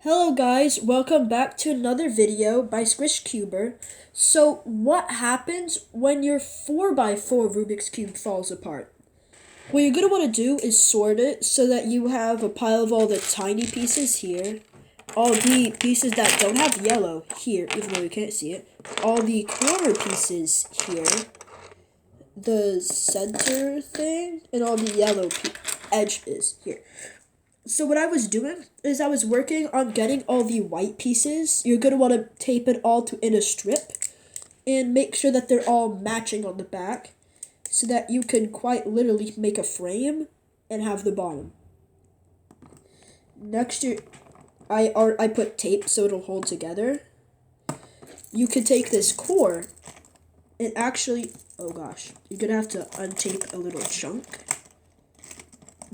Hello guys, welcome back to another video by SquishCuber. So what happens when your 4x4 Rubik's Cube falls apart? What you're going to want to do is sort it so that you have a pile of all the tiny pieces here, all the pieces that don't have yellow here, even though you can't see it, all the corner pieces here, the center thing, and all the yellow edges here. So what I was doing is I was working on getting all the white pieces. You're going to want to tape it all in a strip and make sure that they're all matching on the back so that you can quite literally make a frame and have the bottom. Next, I put tape so it'll hold together. You can take this core and actually, oh gosh, you're going to have to untape a little chunk.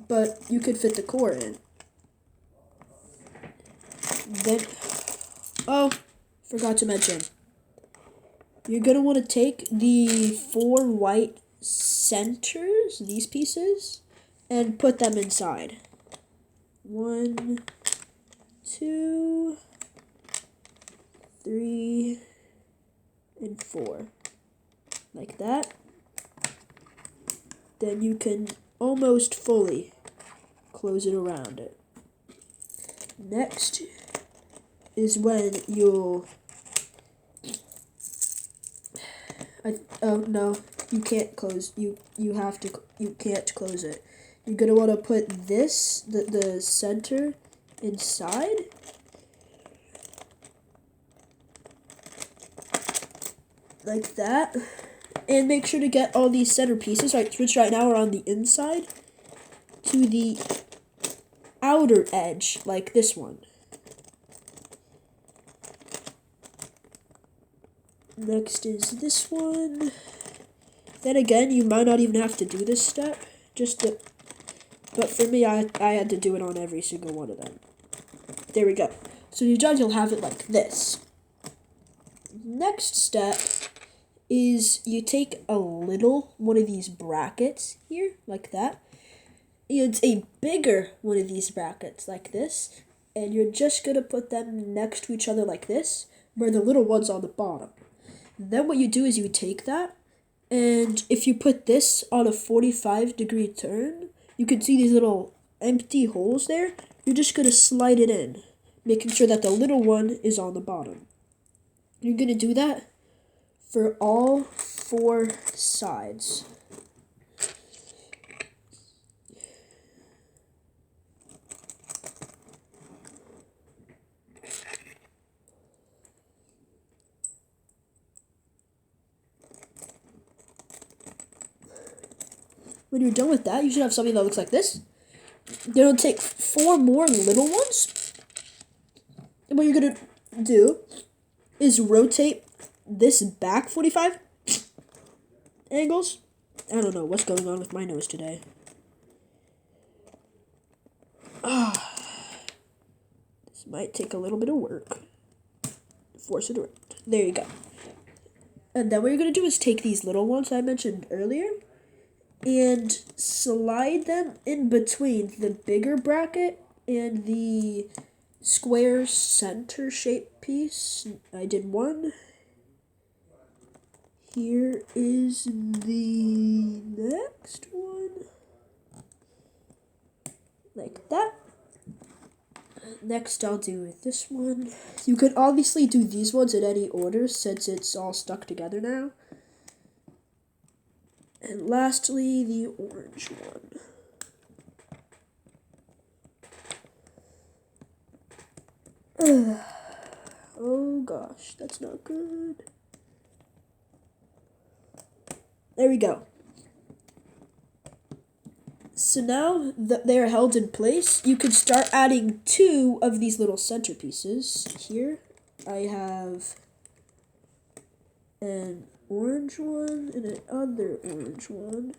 But you could fit the core in. Then, oh, forgot to mention, you're going to want to take the 4 white centers, these pieces, and put them inside. 1, 2, 3, and 4. Like that. Then you can almost fully close it around it. Next is when you'll oh no, you can't close, you can't close it. You're gonna want to put this, the center, inside. Like that. And make sure to get all these center pieces, which right now are on the inside, to the outer edge, like this one. Next is this one. Then again, you might not even have to do this step, but for me, I had to do it on every single one of them. There we go. So you're done, you'll have it like this. Next step is you take a little one of these brackets here, like that. It's a bigger one of these brackets, like this, and you're just going to put them next to each other like this, where the little one's on the bottom. Then what you do is you take that, and if you put this on a 45-degree turn, you can see these little empty holes there. You're just going to slide it in, making sure that the little one is on the bottom. You're going to do that for all 4 sides. When you're done with that, you should have something that looks like this. Then you'll take 4 more little ones. And what you're going to do is rotate this back 45 angles. I don't know what's going on with my nose today. This might take a little bit of work. Force it around. There you go. And then what you're going to do is take these little ones I mentioned earlier and slide them in between the bigger bracket and the square center shape piece. I did one. Here is the next one. Like that. Next I'll do this one. You could obviously do these ones in any order since it's all stuck together now. And lastly, the orange one. Oh gosh, that's not good. There we go. So now that they're held in place, you can start adding 2 of these little centerpieces. Here, I have an orange one and another orange one.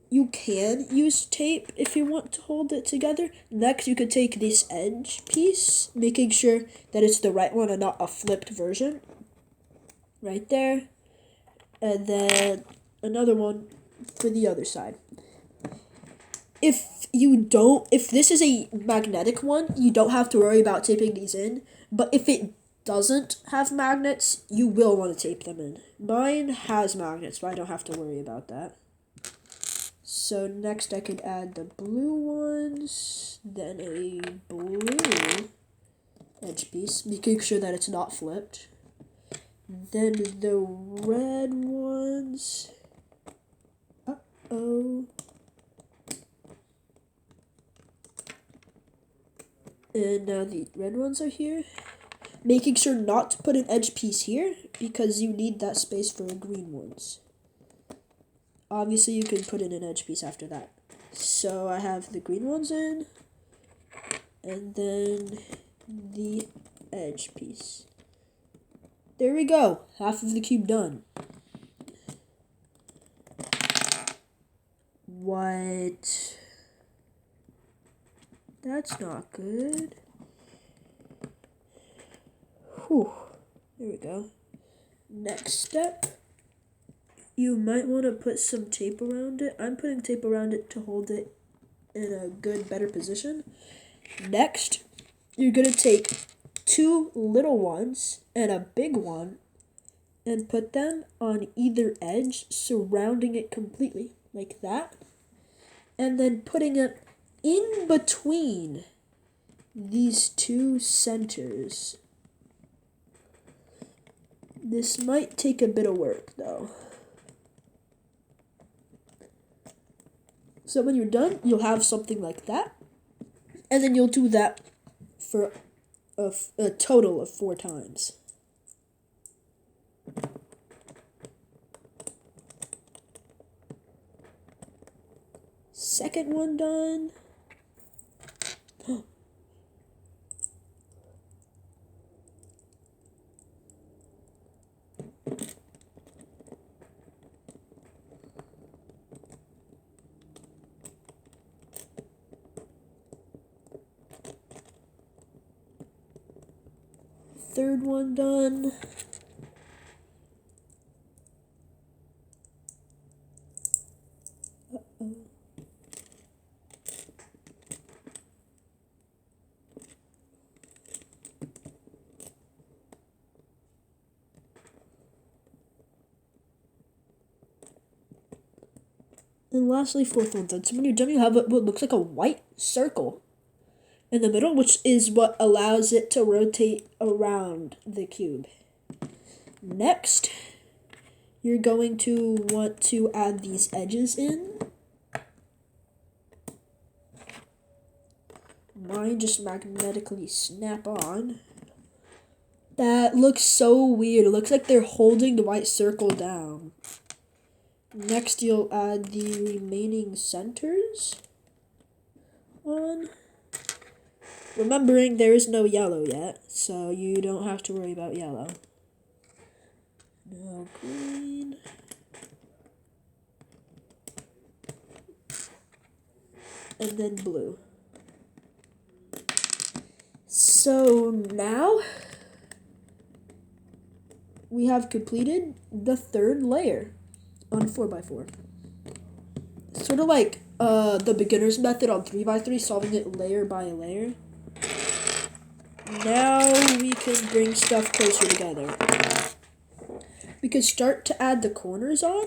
You can use tape if you want to hold it together. Next, you could take this edge piece, making sure that it's the right one and not a flipped version. Right there. And then another one for the other side. if this is a magnetic one, you don't have to worry about taping these in. But if it doesn't have magnets, you will want to tape them in. Mine has magnets, but I don't have to worry about that. So next I could add the blue ones, then a blue edge piece, making sure that it's not flipped. Then the red ones. Uh-oh. And now the red ones are here. Making sure not to put an edge piece here, because you need that space for the green ones. Obviously, you can put in an edge piece after that. So I have the green ones in, and then the edge piece. There we go. Half of the cube done. What? That's not good. Whew. There we go. Next step. You might want to put some tape around it. I'm putting tape around it to hold it in a good, better position. Next, you're going to take 2 little ones and a big one and put them on either edge, surrounding it completely, like that. And then putting it in between these 2 centers. This might take a bit of work, though. So when you're done, you'll have something like that. And then you'll do that for a total of 4 times. Second one done. Third one done. Uh-oh. And lastly, fourth one done. So when you're done, you have what looks like a white circle in the middle, which is what allows it to rotate around the cube. Next, you're going to want to add these edges in. Mine just magnetically snap on. That looks so weird. It looks like they're holding the white circle down. Next, you'll add the remaining centers on. Remembering there is no yellow yet, so you don't have to worry about yellow. No green. And then blue. So now we have completed the 3rd layer on 4x4. Sort of like the beginner's method on 3x3, solving it layer by layer. Now we can bring stuff closer together. We can start to add the corners on.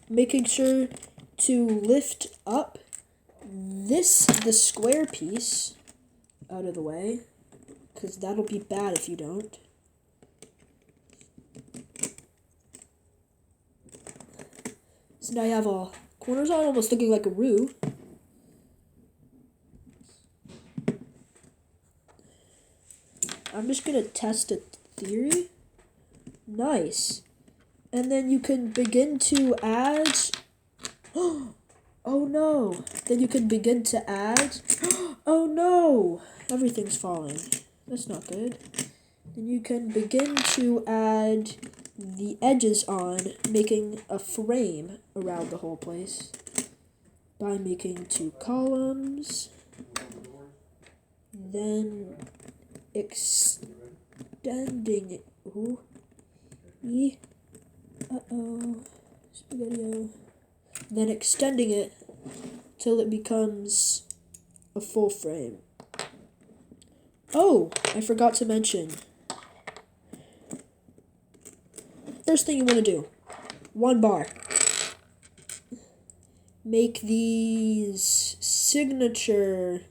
Making sure to lift up the square piece out of the way, because that'll be bad if you don't. So now you have all corners on, almost looking like a roux. I'm just going to test a theory. Nice. And then you can begin to add... Oh no. Then you can begin to add... Oh no. Everything's falling. That's not good. Then you can begin to add the edges on, making a frame around the whole place by making 2 columns. Then extending it. Ooh. Uh-oh. Spaghetti-o. Then extending it till it becomes a full frame. Oh, I forgot to mention. First thing you want to do, 1 bar. Make these signature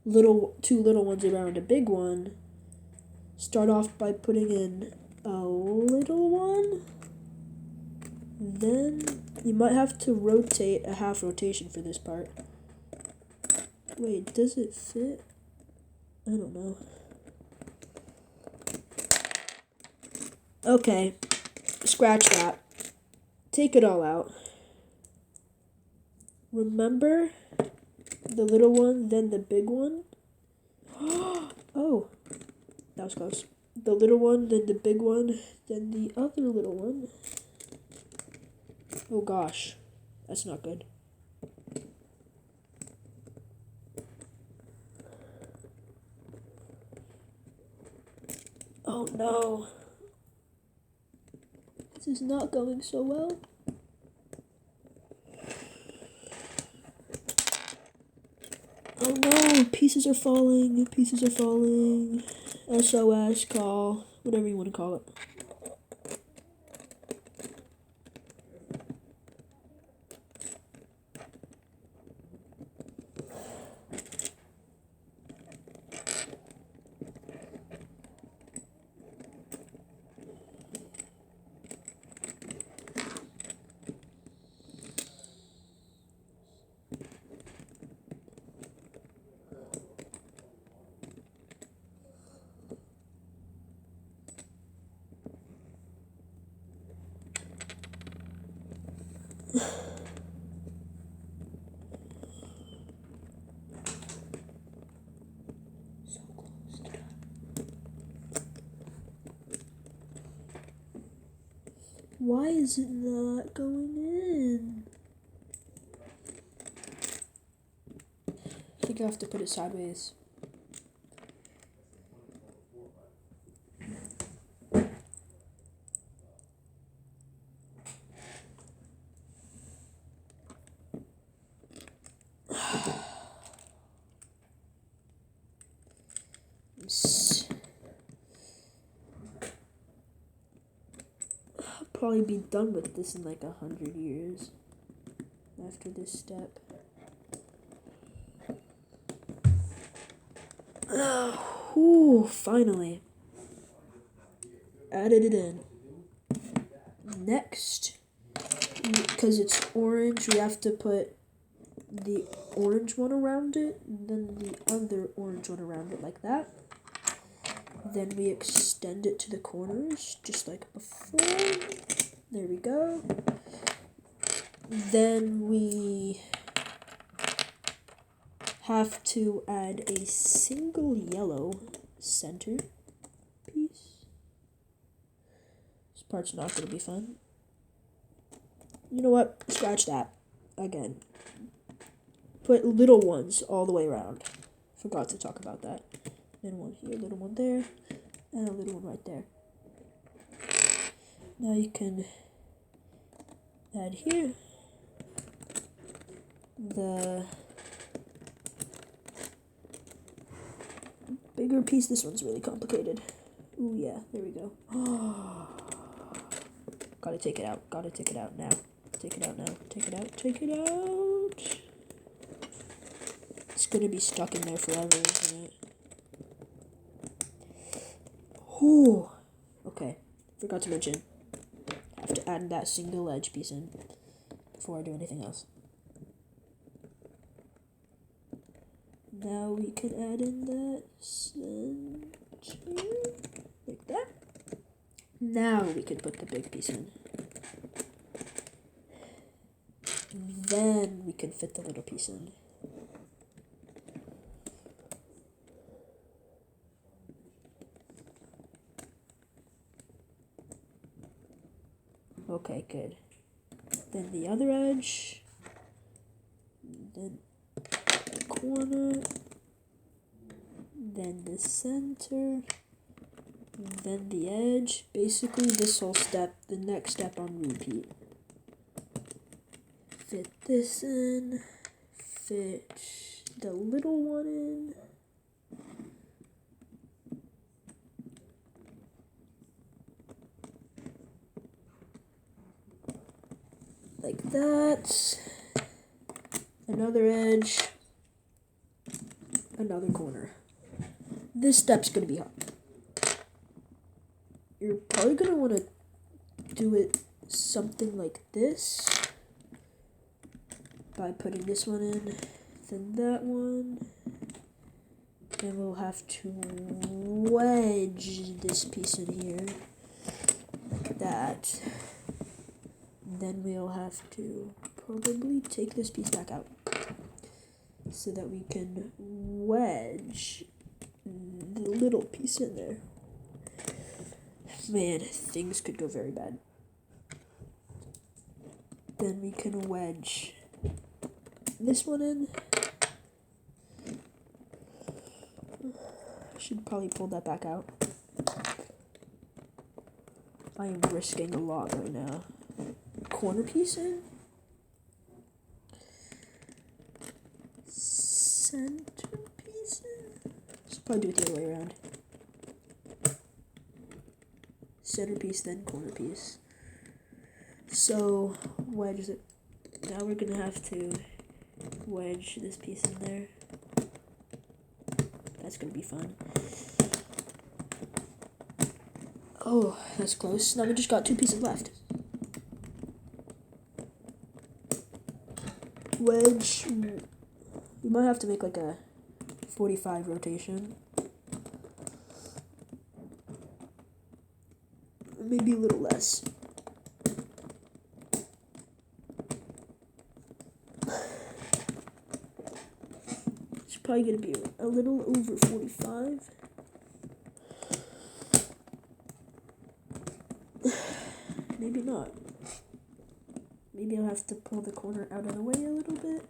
two little ones around a big one. Start off by putting in a little one. Then you might have to rotate a half rotation for this part. Wait, does it fit? I don't know. Okay, scratch that. Take it all out. Remember the little one, then the big one? Oh, that was close. The little one, then the big one, then the other little one. Oh gosh, that's not good. Oh no. This is not going so well. Oh no, pieces are falling, pieces are falling. SOS, call, whatever you want to call it. Why is it not going in? I think I have to put it sideways. I'll probably be done with this in like 100 years after this step. Whew, finally. Added it in. Next, because it's orange, we have to put the orange one around it, and then the other orange one around it, like that. Then we extend it to the corners, just like before. There we go. Then we have to add a single yellow center piece. This part's not going to be fun. You know what? Scratch that. Again. Put little ones all the way around. Forgot to talk about that. Then one here, little one there, and a little one right there. Now you can add here the bigger piece. This one's really complicated. Ooh, yeah, there we go. Oh. Gotta take it out. Gotta take it out now. Take it out now. Take it out. Take it out. It's gonna be stuck in there forever, isn't it? Ooh. Okay. Forgot to mention. I have to add that single edge piece in before I do anything else. Now we can add in that center, like that. Now we can put the big piece in. Then we can fit the little piece in. Okay, good. Then the other edge. Then the corner. Then the center. Then the edge. Basically this whole step, the next step on repeat. Fit this in. fit the little one in. Like that. Another edge. Another corner. This step's gonna be hard. You're probably gonna want to do it something like this by putting this one in, then that one, and we'll have to wedge this piece in here like that. Then we'll have to probably take this piece back out so that we can wedge the little piece in there. Man, things could go very bad. Then we can wedge this one in. Should probably pull that back out. I am risking a lot right now. Corner piece in. Center piece in. Let's probably do it the other way around. Center piece, then corner piece. So, wedge it. Now we're gonna have to wedge this piece in there. That's gonna be fun. Oh, that's close. Now we just got 2 pieces left. Wedge. We might have to make like a 45 rotation. Maybe a little less. It's probably going to be a little over 45. Maybe not. Maybe I'll have to pull the corner out of the way a little bit.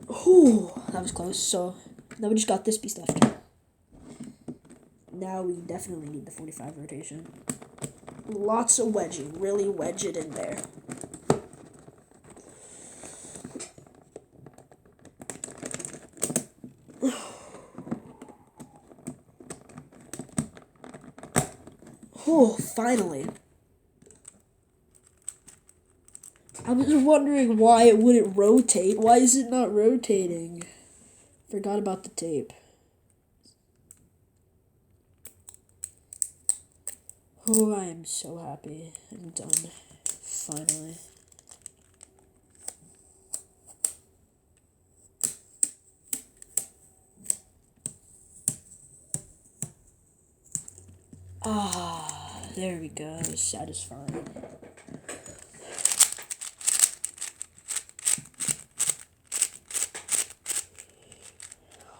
Oh, that was close. So now we just got this piece left. Now we definitely need the 45 rotation. Lots of wedging. Really wedge it in there. Oh, finally. I was wondering why it wouldn't rotate. Why is it not rotating? Forgot about the tape. Oh, I am so happy. I'm done. Finally. Ah, there we go. Satisfying.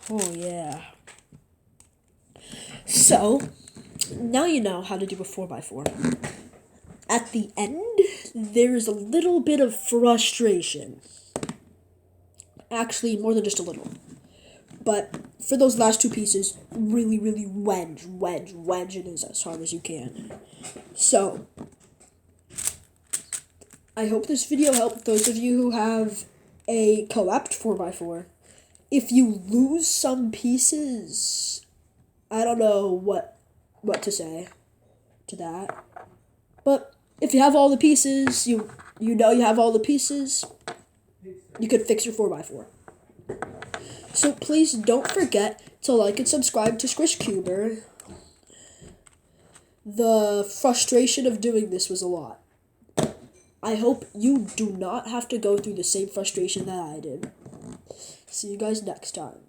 Oh, yeah. So, now you know how to do a 4x4. At the end, there's a little bit of frustration. Actually, more than just a little. But for those last 2 pieces, really, really wedge it as hard as you can. So, I hope this video helped those of you who have a collapsed 4x4. If you lose some pieces, I don't know what to say to that. But if you have all the pieces, you know you have all the pieces, you could fix your 4x4. So please don't forget to like and subscribe to SquishCuber. The frustration of doing this was a lot. I hope you do not have to go through the same frustration that I did. See you guys next time.